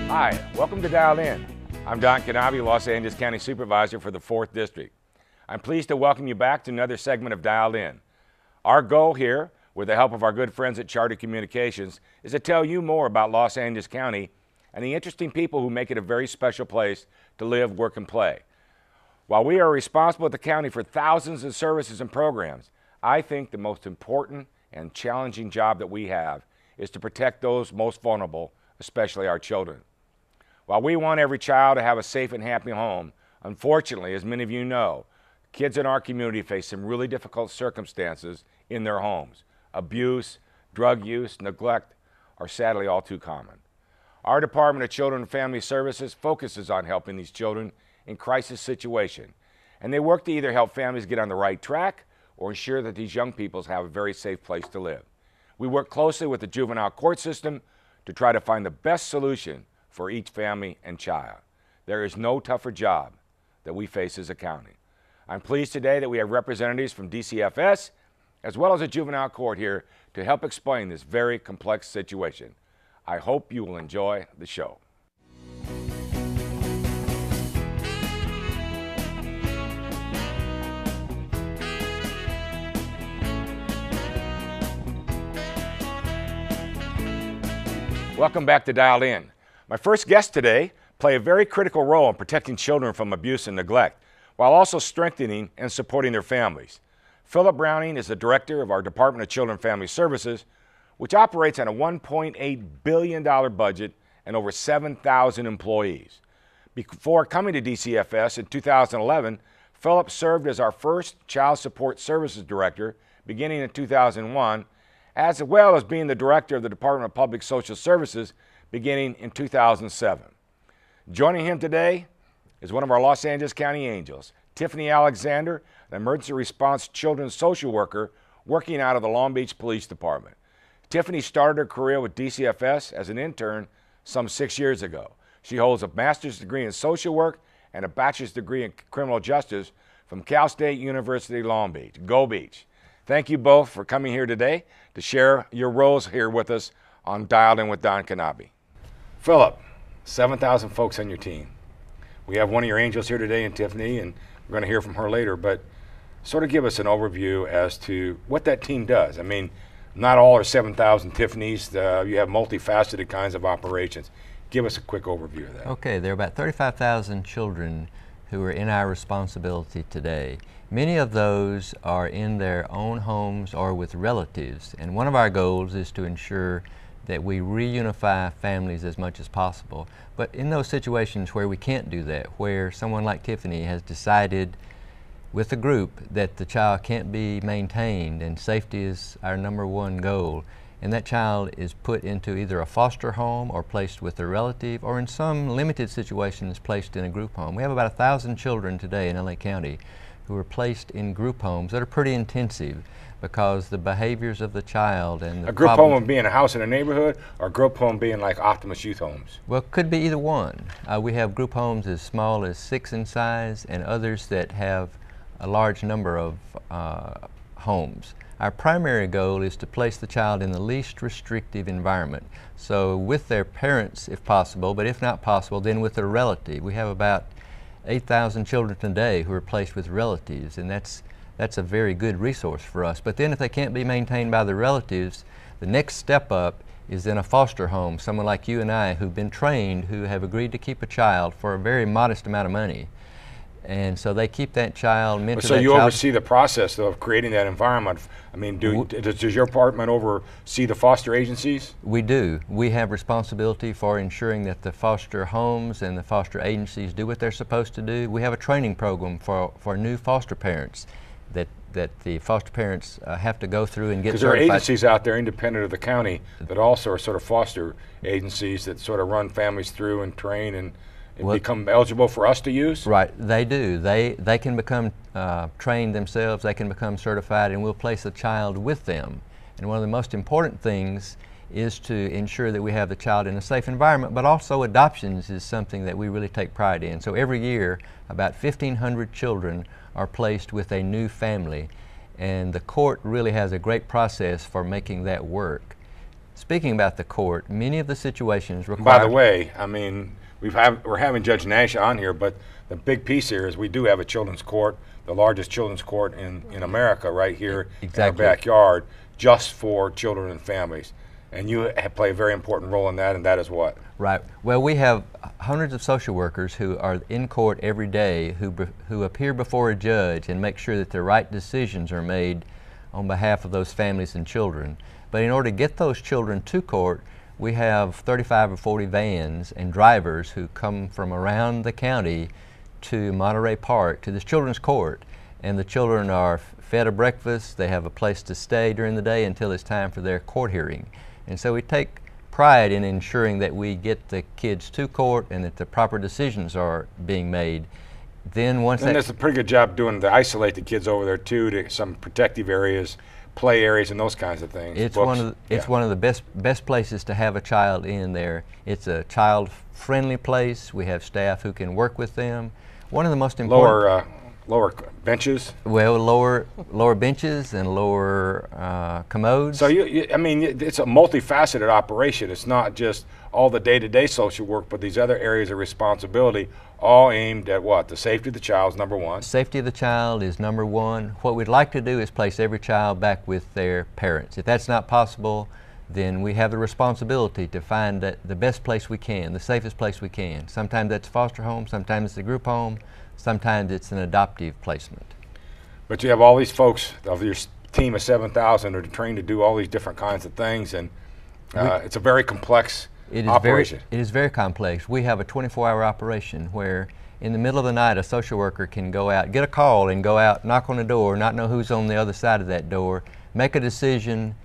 Hi, welcome to Dialed In. I'm Don Knabe, Los Angeles County Supervisor for the 4th District. I'm pleased to welcome you back to another segment of Dialed In. Our goal here, with the help of our good friends at Charter Communications, is to tell you more about Los Angeles County and the interesting people who make it a very special place to live, work, and play. While we are responsible at the county for thousands of services and programs, I think the most important and challenging job that we have is to protect those most vulnerable, especially our children. While we want every child to have a safe and happy home, unfortunately, as many of you know, kids in our community face some really difficult circumstances in their homes. Abuse, drug use, neglect are sadly all too common. Our Department of Children and Family Services focuses on helping these children in crisis situations, and they work to either help families get on the right track or ensure that these young people have a very safe place to live. We work closely with the juvenile court system to try to find the best solution for each family and child. There is no tougher job that we face as a county. I'm pleased today that we have representatives from DCFS as well as a juvenile court here to help explain this very complex situation. I hope you will enjoy the show. Welcome back to Dialed In. My first guests today play a very critical role in protecting children from abuse and neglect, while also strengthening and supporting their families. Philip Browning is the director of our Department of Children and Family Services, which operates on a $1.8 billion budget and over 7,000 employees. Before coming to DCFS in 2011, Philip served as our first Child Support Services Director beginning in 2001, as well as being the director of the Department of Public Social Services beginning in 2007. Joining him today is one of our Los Angeles County Angels, Tiffany Alexander, an emergency response children's social worker working out of the Long Beach Police Department. Tiffany started her career with DCFS as an intern some 6 years ago. She holds a master's degree in social work and a bachelor's degree in criminal justice from Cal State University, Long Beach. Go Beach. Thank you both for coming here today to share your roles here with us on Dialed In with Don Knabe. Philip, 7,000 folks on your team. We have one of your angels here today in Tiffany, and we're going to hear from her later, but sort of give us an overview as to what that team does. I mean, not all are 7,000 Tiffany's. You have multifaceted kinds of operations. Give us a quick overview of that. Okay, there are about 35,000 children who are in our responsibility today. Many of those are in their own homes or with relatives, and one of our goals is to ensure that we reunify families as much as possible. But in those situations where we can't do that, where someone like Tiffany has decided with a group that the child can't be maintained and safety is our #1 goal, and that child is put into either a foster home or placed with a relative, or in some limited situations placed in a group home. We have about 1,000 children today in LA County who are placed in group homes that are pretty intensive because the behaviors of the child and the a group home being a house in a neighborhood, or a group home being like Optimus Youth Homes? Well, it could be either one. We have group homes as small as 6 in size and others that have a large number of homes. Our primary goal is to place the child in the least restrictive environment. So with their parents if possible, but if not possible, then with a relative. We have about 8,000 children today who are placed with relatives, and that's a very good resource for us. But then if they can't be maintained by the relatives, the next step up is in a foster home, someone like you and I who've been trained, who have agreed to keep a child for a very modest amount of money. And so they keep that child, mentor that child. So you oversee the process, though, of creating that environment. I mean, does your department oversee the foster agencies? We do. We have responsibility for ensuring that the foster homes and the foster agencies do what they're supposed to do. We have a training program for new foster parents that the foster parents have to go through and get certified. Because there are agencies out there independent of the county that also are sort of foster agencies that sort of run families through and train and become eligible for us to use? Right, they do. They can become trained themselves, they can become certified, and we'll place a child with them. And one of the most important things is to ensure that we have the child in a safe environment, but also adoptions is something that we really take pride in. So every year, about 1,500 children are placed with a new family, and the court really has a great process for making that work. Speaking about the court, many of the situations require... By the way, I mean, we're having Judge Nash on here, but the big piece here is we do have a children's court, the largest children's court in America right here in our backyard, just for children and families. And you play a very important role in that, and that is what? Right. Well, we have hundreds of social workers who are in court every day who appear before a judge and make sure that the right decisions are made on behalf of those families and children. But in order to get those children to court, we have 35 or 40 vans and drivers who come from around the county to Monterey Park, to this children's court. And the children are fed a breakfast, they have a place to stay during the day until it's time for their court hearing. And so we take pride in ensuring that we get the kids to court and that the proper decisions are being made. Then once and there's a pretty good job doing to isolate the kids over there too, to some protective areas, play areas, and those kinds of things. It's one of the best places to have a child in there. It's a child-friendly place. We have staff who can work with them. One of the most important lower benches. Well, lower benches and lower commodes. So I mean, it's a multifaceted operation. It's not just all the day-to-day social work, but these other areas of responsibility, all aimed at what? The safety of the child is number one. Safety of the child is number one. What we'd like to do is place every child back with their parents. If that's not possible, then we have the responsibility to find the best place we can, the safest place we can. Sometimes that's foster home, sometimes it's a group home, sometimes it's an adoptive placement. But you have all these folks of your team of 7,000 are trained to do all these different kinds of things, and it's a very complex operation. It is very complex. We have a 24-hour operation where in the middle of the night a social worker can go out, get a call and go out, knock on the door, not know who's on the other side of that door, make a decision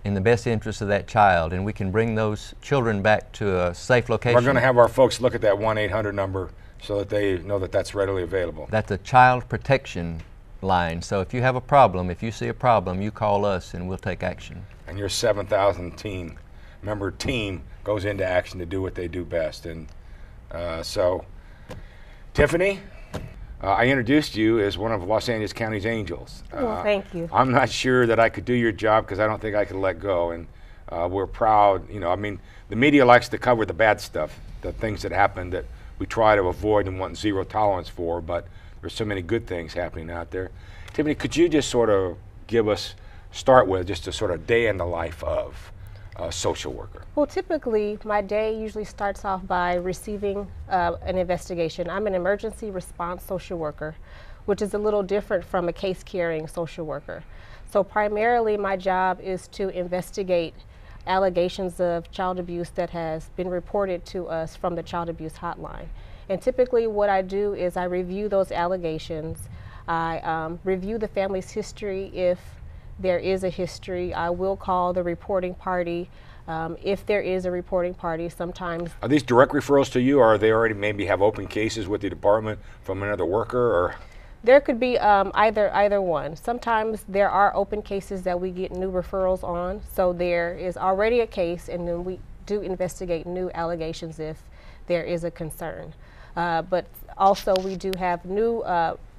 in the best interest of that child, and we can bring those children back to a safe location. We're going to have our folks look at that 1-800 number so that they know that that's readily available. That's a child protection line. So if you have a problem, if you see a problem, you call us and we'll take action. And your 7,000 member team goes into action to do what they do best. And so, Tiffany, I introduced you as one of Los Angeles County's angels. Well, thank you. I'm not sure that I could do your job because I don't think I could let go. And we're proud, you know, I mean, the media likes to cover the bad stuff, the things that happen that we try to avoid and want zero tolerance for, but there's so many good things happening out there. Tiffany, could you just sort of start with just a sort of day in the life of a social worker? Well, typically, my day usually starts off by receiving an investigation. I'm an emergency response social worker, which is a little different from a case-carrying social worker. So primarily, my job is to investigate allegations of child abuse that has been reported to us from the child abuse hotline. And typically what I do is I review those allegations. I review the family's history. If there is a history, I will call the reporting party. If there is a reporting party, sometimes... Are these direct referrals to you, or are they already maybe have open cases with the department from another worker, or...? There could be either one. Sometimes there are open cases that we get new referrals on, so there is already a case, and then we do investigate new allegations if there is a concern. But also we do have new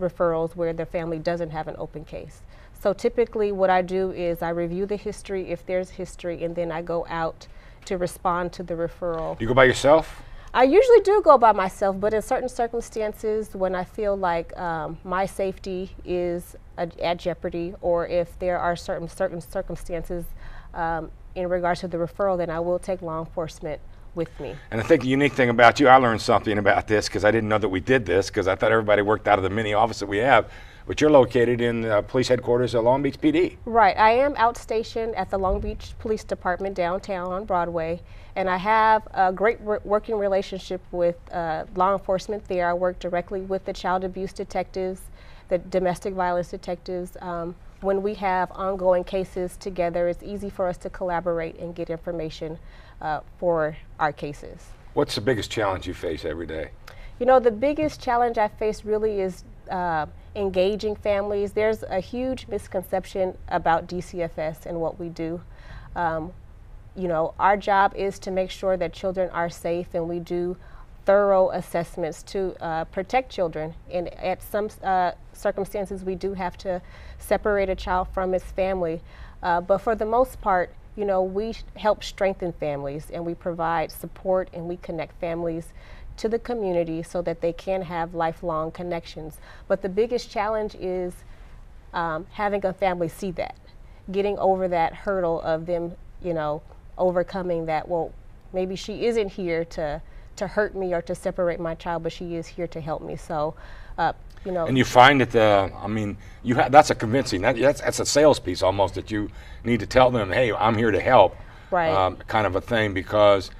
referrals where the family doesn't have an open case. So typically what I do is I review the history, if there's history, and then I go out to respond to the referral. Do you go by yourself? I usually do go by myself, but in certain circumstances when I feel like my safety is at jeopardy, or if there are certain circumstances in regards to the referral, then I will take law enforcement with me. And I think the unique thing about you, I learned something about this because I didn't know that we did this, because I thought everybody worked out of the mini office that we have, but you're located in police headquarters at Long Beach PD. Right. I am outstationed at the Long Beach Police Department downtown on Broadway, and I have a great working relationship with law enforcement there. I work directly with the child abuse detectives, the domestic violence detectives. When we have ongoing cases together, it's easy for us to collaborate and get information for our cases. What's the biggest challenge you face every day? You know, the biggest challenge I face really is engaging families. There's a huge misconception about DCFS and what we do. You know, our job is to make sure that children are safe, and we do thorough assessments to protect children. And at some circumstances, we do have to separate a child from its family. But for the most part, you know, we help strengthen families, and we provide support, and we connect families to the community so that they can have lifelong connections. But the biggest challenge is having a family see that, getting over that hurdle of them, you know, overcoming that, well, maybe she isn't here to hurt me or to separate my child, but she is here to help me. So, you know. And you find that, I mean, that's a convincing, that's a sales piece almost, that you need to tell them, hey, I'm here to help, right. Kind of a thing, because,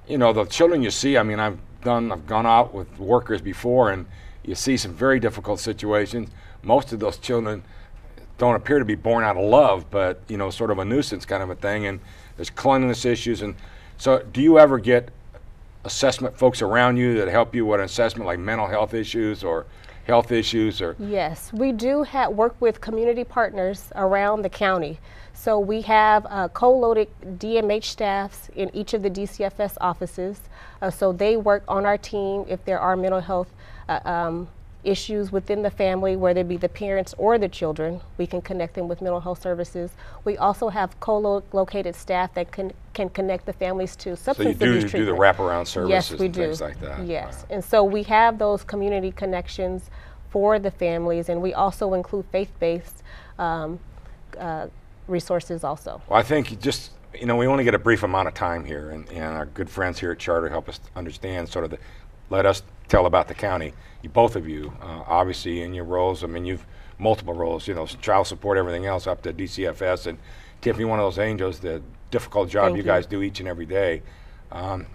you know, the children you see, I mean, I've gone out with workers before, and you see some very difficult situations. Most of those children don't appear to be born out of love, but, you know, sort of a nuisance kind of a thing, and there's cleanliness issues. And so do you ever get assessment folks around you that help you with an assessment like mental health issues or health issues? Or Yes, we do work with community partners around the county. So we have co-loaded DMH staffs in each of the DCFS offices. So they work on our team if there are mental health issues within the family, whether it be the parents or the children. We can connect them with mental health services. We also have co-located staff that can connect the families to substance abuse treatment. So you do the wraparound services, yes, we and do. Things like that? Yes, and so we have those community connections for the families, and we also include faith-based resources also. Well, I think just, you know, we only get a brief amount of time here, and our good friends here at Charter help us understand sort of let us tell about the county. Both of you, obviously in your roles, I mean, you've multiple roles, you know, child support, everything else, up to DCFS, and Tiffany, one of those angels, the difficult job you guys do each and every day. I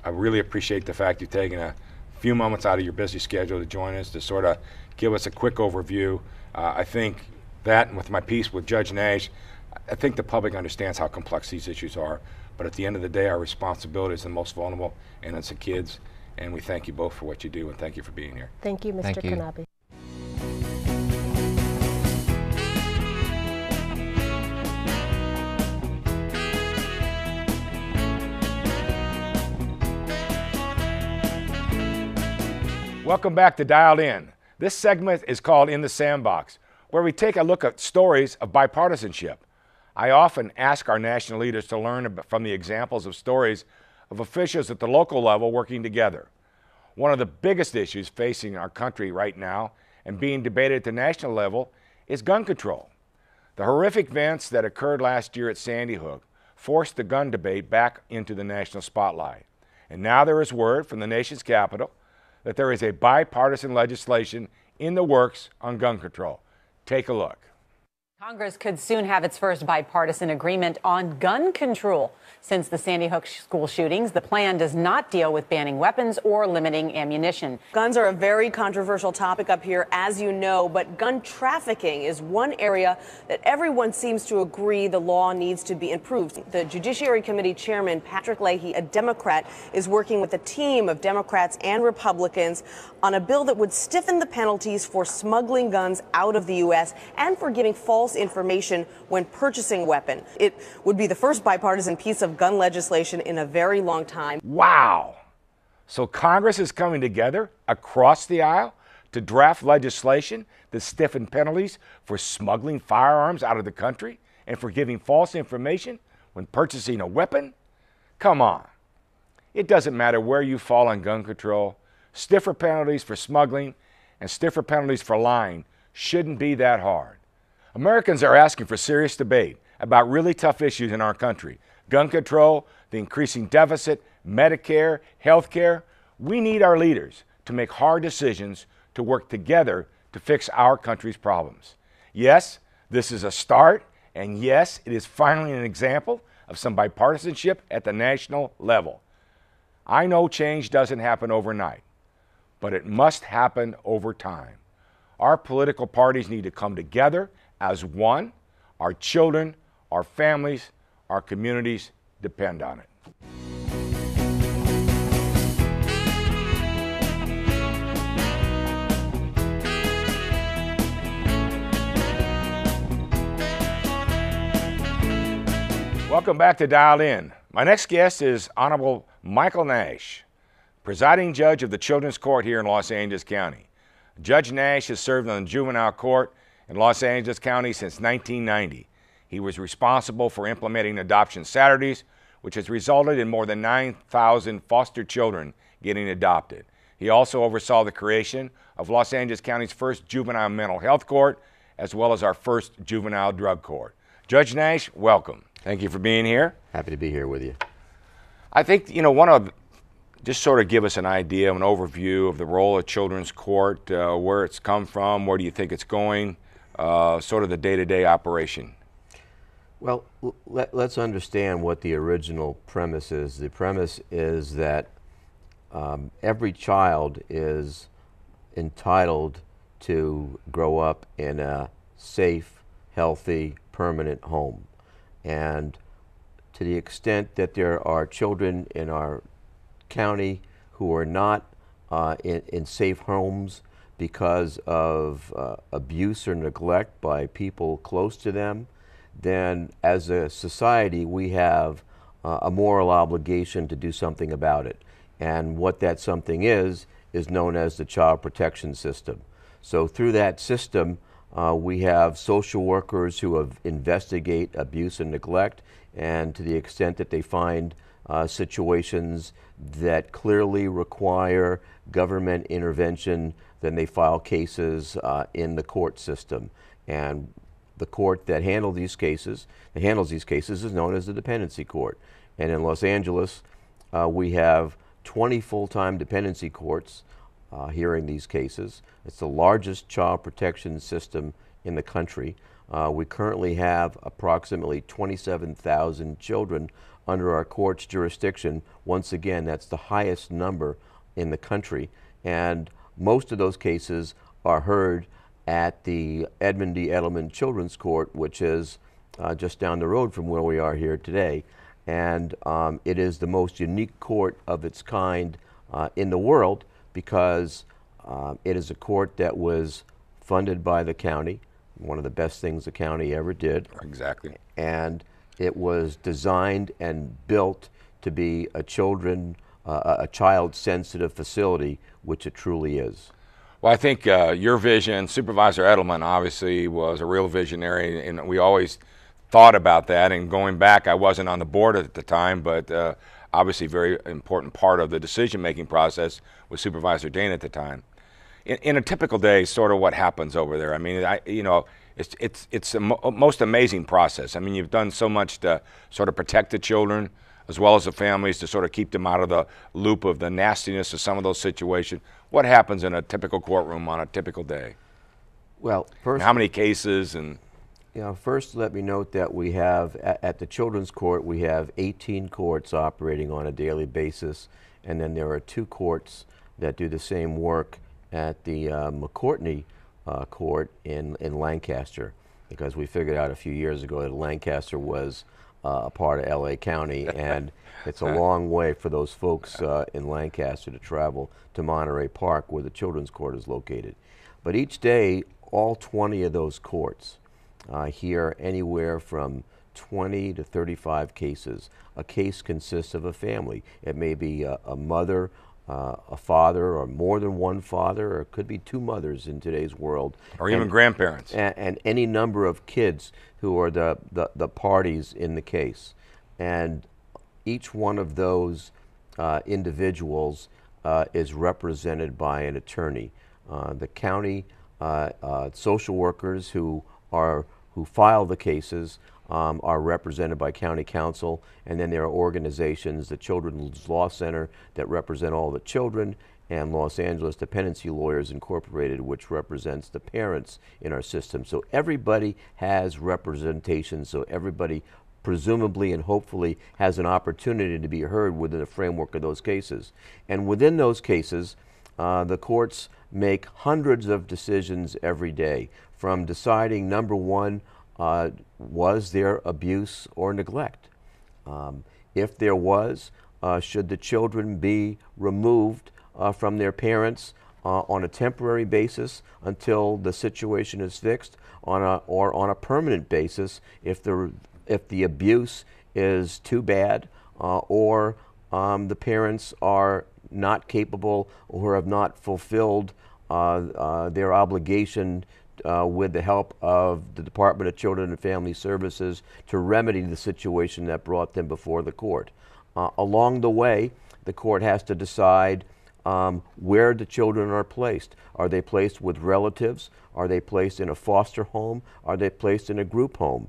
really appreciate the fact you've taken a few moments out of your busy schedule to join us, to sort of give us a quick overview. I think that, and with my piece with Judge Nash, I think the public understands how complex these issues are, but at the end of the day, our responsibility is the most vulnerable, and it's the kids. And we thank you both for what you do, and thank you for being here. Thank you, Mr. Knabe. Welcome back to Dialed In. This segment is called In the Sandbox, where we take a look at stories of bipartisanship. I often ask our national leaders to learn from the examples of stories of officials at the local level working together. One of the biggest issues facing our country right now and being debated at the national level is gun control. The horrific events that occurred last year at Sandy Hook forced the gun debate back into the national spotlight. And now there is word from the nation's capital that there is a bipartisan legislation in the works on gun control. Take a look. Congress could soon have its first bipartisan agreement on gun control. Since the Sandy Hook school shootings, the plan does not deal with banning weapons or limiting ammunition. Guns are a very controversial topic up here, as you know, but gun trafficking is one area that everyone seems to agree the law needs to be improved. The Judiciary Committee Chairman, Patrick Leahy, a Democrat, is working with a team of Democrats and Republicans on a bill that would stiffen the penalties for smuggling guns out of the U.S. and for giving false information when purchasing a weapon. It would be the first bipartisan piece of gun legislation in a very long time. Wow! So Congress is coming together across the aisle to draft legislation that stiffen penalties for smuggling firearms out of the country and for giving false information when purchasing a weapon? Come on. It doesn't matter where you fall on gun control. Stiffer penalties for smuggling and stiffer penalties for lying shouldn't be that hard. Americans are asking for serious debate about really tough issues in our country. Gun control, the increasing deficit, Medicare, health care. We need our leaders to make hard decisions to work together to fix our country's problems. Yes, this is a start, and yes, it is finally an example of some bipartisanship at the national level. I know change doesn't happen overnight, but it must happen over time. Our political parties need to come together as one. Our children, our families, our communities depend on it. Welcome back to Dialed In. My next guest is Honorable Michael Nash, presiding judge of the Children's Court here in Los Angeles County. Judge Nash has served on the juvenile court in Los Angeles County since 1990. He was responsible for implementing Adoption Saturdays, which has resulted in more than 9,000 foster children getting adopted. He also oversaw the creation of Los Angeles County's first juvenile mental health court, as well as our first juvenile drug court. Judge Nash, welcome. Thank you for being here. Happy to be here with you. I think, just sort of give us an idea, an overview of the role of Children's Court, where it's come from, where do you think it's going, sort of the day-to-day operation. Well, let's understand what the original premise is. The premise is that every child is entitled to grow up in a safe, healthy, permanent home. And to the extent that there are children in our county who are not in safe homes because of abuse or neglect by people close to them, then as a society we have a moral obligation to do something about it. And what that something is known as the child protection system. So through that system, we have social workers who investigate abuse and neglect, and to the extent that they find situations that clearly require government intervention, then they file cases in the court system. And the court that handles these cases is known as the dependency court. And in Los Angeles, we have 20 full-time dependency courts hearing these cases. It's the largest child protection system in the country. We currently have approximately 27,000 children under our court's jurisdiction. Once again, that's the highest number in the country. And most of those cases are heard at the Edmund D. Edelman Children's Court, which is just down the road from where we are here today. And it is the most unique court of its kind in the world because it is a court that was funded by the county, one of the best things the county ever did. Exactly. And it was designed and built to be a child-sensitive facility, which it truly is. Well, I think your vision, Supervisor Edelman obviously was a real visionary, and we always thought about that. And going back, I wasn't on the board at the time, but obviously very important part of the decision-making process with Supervisor Dane at the time. In a typical day, sort of what happens over there? I mean, it's a most amazing process. I mean, you've done so much to sort of protect the children as well as the families, to sort of keep them out of the loop of the nastiness of some of those situations. What happens in a typical courtroom on a typical day? Well, first, and how many cases? And first, let me note that we have at the Children's Court we have 18 courts operating on a daily basis, and then there are 2 courts that do the same work at the McCourtney Court in Lancaster, because we figured out a few years ago that Lancaster was a part of LA County, and it's a long way for those folks in Lancaster to travel to Monterey Park, where the Children's Court is located. But each day, all 20 of those courts hear anywhere from 20 to 35 cases. A case consists of a family. It may be a mother, a father, or more than one father, or it could be 2 mothers in today's world. Or even grandparents. And any number of kids who are the parties in the case. And each one of those individuals is represented by an attorney. The county social workers who file the cases are represented by county council, and then there are organizations, the Children's Law Center, that represent all the children, and Los Angeles Dependency Lawyers Incorporated, which represents the parents in our system. So everybody has representation, so everybody presumably and hopefully has an opportunity to be heard within the framework of those cases. And within those cases, the courts make hundreds of decisions every day, from deciding, number one, was there abuse or neglect? If there was, should the children be removed from their parents on a temporary basis until the situation is fixed, or on a permanent basis if the abuse is too bad, or the parents are not capable or have not fulfilled their obligation with the help of the Department of Children and Family Services to remedy the situation that brought them before the court. Along the way, the court has to decide where the children are placed. Are they placed with relatives? Are they placed in a foster home? Are they placed in a group home?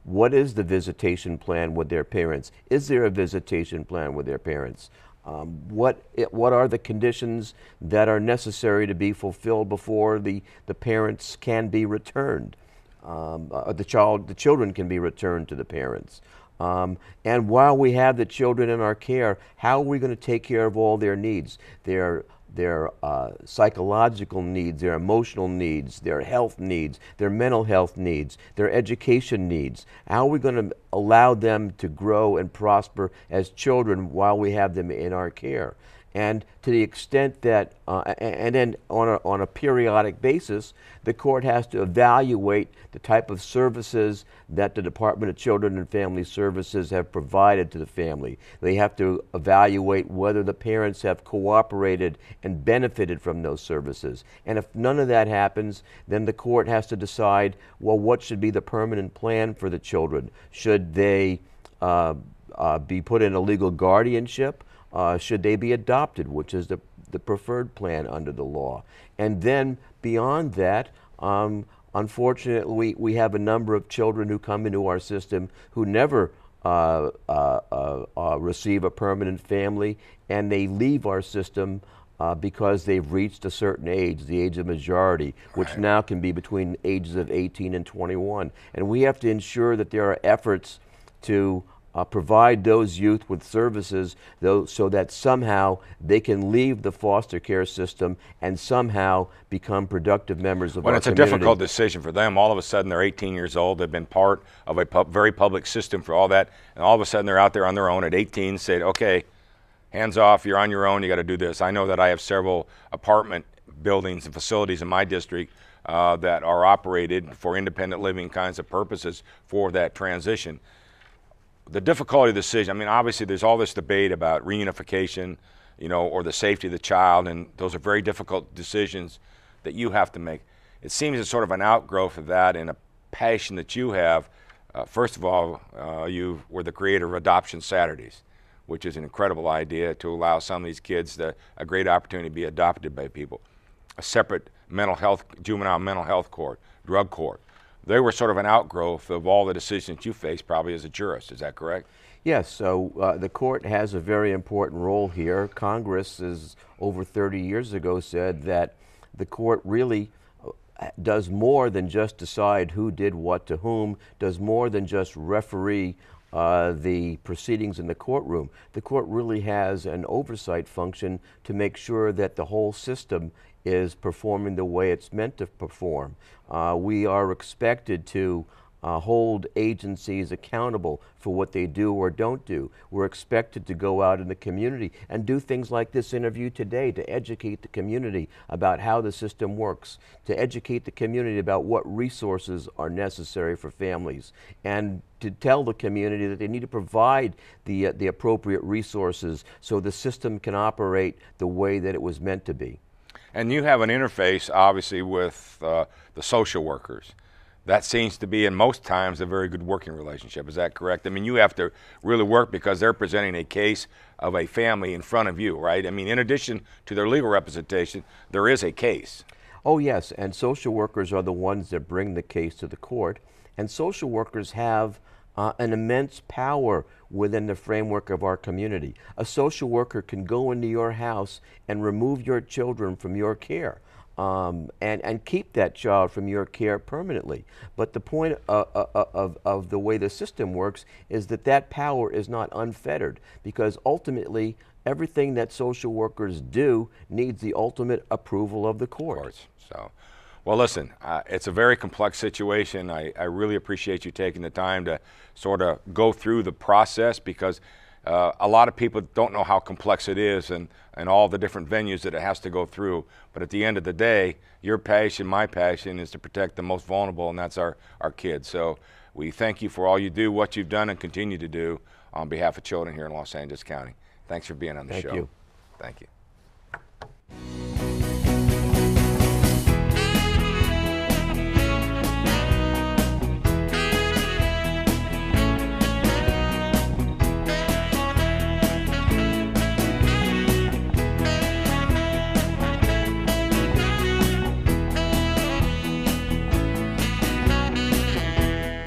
What is the visitation plan with their parents? Is there a visitation plan with their parents? What are the conditions that are necessary to be fulfilled before the parents can be returned? The children can be returned to the parents. And while we have the children in our care, how are we going to take care of all their needs? Their psychological needs, their emotional needs, their health needs, their mental health needs, their education needs. How are we going to allow them to grow and prosper as children while we have them in our care? And to the extent that, and then on a periodic basis, the court has to evaluate the type of services that the Department of Children and Family Services have provided to the family. They have to evaluate whether the parents have cooperated and benefited from those services. And if none of that happens, then the court has to decide, well, what should be the permanent plan for the children? Should they be put in a legal guardianship? Should they be adopted, which is the preferred plan under the law? And then beyond that, unfortunately, we have a number of children who come into our system who never receive a permanent family, and they leave our system because they've reached a certain age, the age of majority, which now can be between ages of 18 and 21. And we have to ensure that there are efforts to provide those youth with services so that somehow they can leave the foster care system and somehow become productive members of our community. Well, it's a difficult decision for them. All of a sudden they're 18 years old. They've been part of a very public system for all that. And all of a sudden they're out there on their own at 18 saying, okay, hands off, you're on your own, you got to do this. I know that I have several apartment buildings and facilities in my district that are operated for independent living kinds of purposes for that transition. The difficulty of the decision, I mean, obviously there's all this debate about reunification, you know, or the safety of the child, and those are very difficult decisions that you have to make. It seems it's sort of an outgrowth of that and a passion that you have. First of all, you were the creator of Adoption Saturdays, which is an incredible idea to allow some of these kids a great opportunity to be adopted by people. A separate mental health, juvenile mental health court, drug court. They were sort of an outgrowth of all the decisions you faced probably as a jurist. Is that correct? Yes, so the court has a very important role here. Congress, over 30 years ago, said that the court really does more than just decide who did what to whom, does more than just referee the proceedings in the courtroom. The court really has an oversight function to make sure that the whole system is performing the way it's meant to perform. We are expected to hold agencies accountable for what they do or don't do. We're expected to go out in the community and do things like this interview today to educate the community about how the system works, to educate the community about what resources are necessary for families, and to tell the community that they need to provide the appropriate resources so the system can operate the way that it was meant to be. And you have an interface, obviously, with the social workers. That seems to be, in most times, a very good working relationship. Is that correct? I mean, you have to really work because they're presenting a case of a family in front of you, right? I mean, in addition to their legal representation, there is a case. Oh, yes, and social workers are the ones that bring the case to the court. And social workers have an immense power within the framework of our community. A social worker can go into your house and remove your children from your care and keep that child from your care permanently. But the point of the way the system works is that power is not unfettered, because ultimately everything that social workers do needs the ultimate approval of the court. Of course. So, well, listen, it's a very complex situation. I really appreciate you taking the time to sort of go through the process, because a lot of people don't know how complex it is and all the different venues that it has to go through. But at the end of the day, your passion, my passion, is to protect the most vulnerable, and that's our kids. So we thank you for all you do, what you've done and continue to do on behalf of children here in Los Angeles County. Thanks for being on the show. Thank you. Thank you.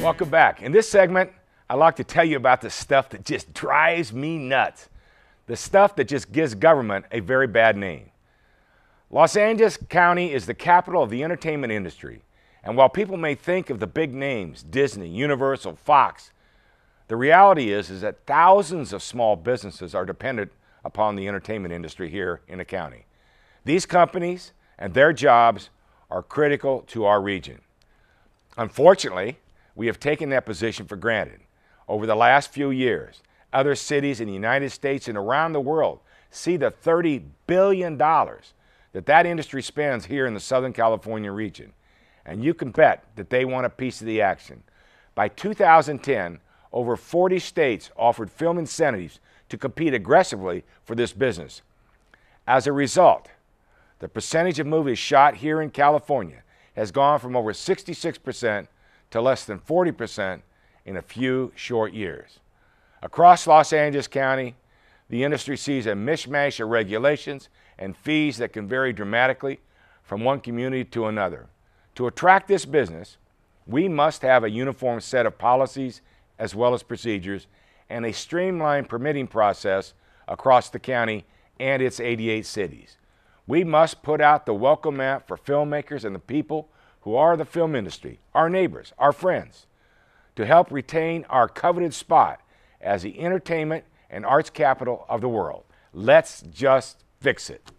Welcome back. In this segment, I'd like to tell you about the stuff that just drives me nuts. The stuff that just gives government a very bad name. Los Angeles County is the capital of the entertainment industry. And while people may think of the big names, Disney, Universal, Fox, the reality is that thousands of small businesses are dependent upon the entertainment industry here in the county. These companies and their jobs are critical to our region. Unfortunately, we have taken that position for granted. Over the last few years, other cities in the United States and around the world see the $30 billion that industry spends here in the Southern California region. And you can bet that they want a piece of the action. By 2010, over 40 states offered film incentives to compete aggressively for this business. As a result, the percentage of movies shot here in California has gone from over 66% to less than 40% in a few short years. Across Los Angeles County, the industry sees a mishmash of regulations and fees that can vary dramatically from one community to another. To attract this business, we must have a uniform set of policies as well as procedures and a streamlined permitting process across the county and its 88 cities. We must put out the welcome mat for filmmakers and the people who are the film industry, our neighbors, our friends, to help retain our coveted spot as the entertainment and arts capital of the world. Let's just fix it.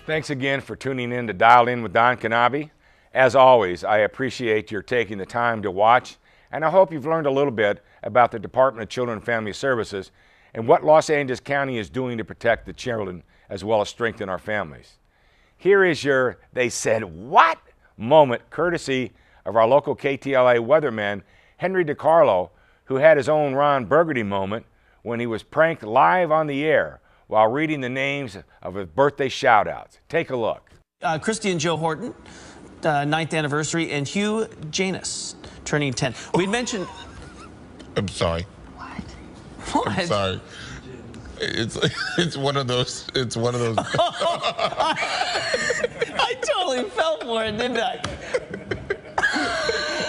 Thanks again for tuning in to Dial In with Don Knabe. As always, I appreciate your taking the time to watch, and I hope you've learned a little bit about the Department of Children and Family Services and what Los Angeles County is doing to protect the children as well as strengthen our families. Here is your "they said what" moment, courtesy of our local KTLA weatherman, Henry DiCarlo, who had his own Ron Burgundy moment when he was pranked live on the air while reading the names of his birthday shout-outs. Take a look. Christy and Joe Horton, 9th anniversary, and Hugh Janus, turning 10. We'd mentioned... I'm sorry. What? I'm sorry. It's one of those. It's one of those. I totally fell for it, didn't I?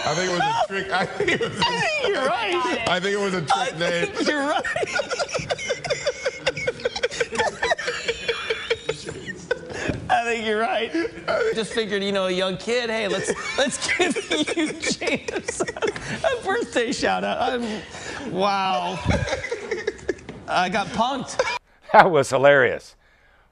I think it was a trick. I think You're right. I think it was a trick name. You're right. I think you're right. Just figured, you know, a young kid. Hey, let's give you James a birthday shout out. Wow. I got punked. That was hilarious.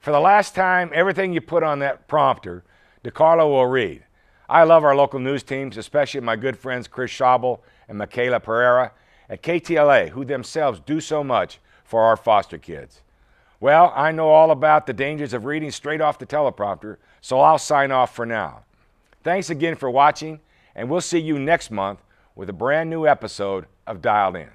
For the last time, everything you put on that prompter, DiCarlo will read. I love our local news teams, especially my good friends Chris Schabel and Michaela Pereira at KTLA, who themselves do so much for our foster kids. Well, I know all about the dangers of reading straight off the teleprompter, so I'll sign off for now. Thanks again for watching, and we'll see you next month with a brand new episode of Dialed In.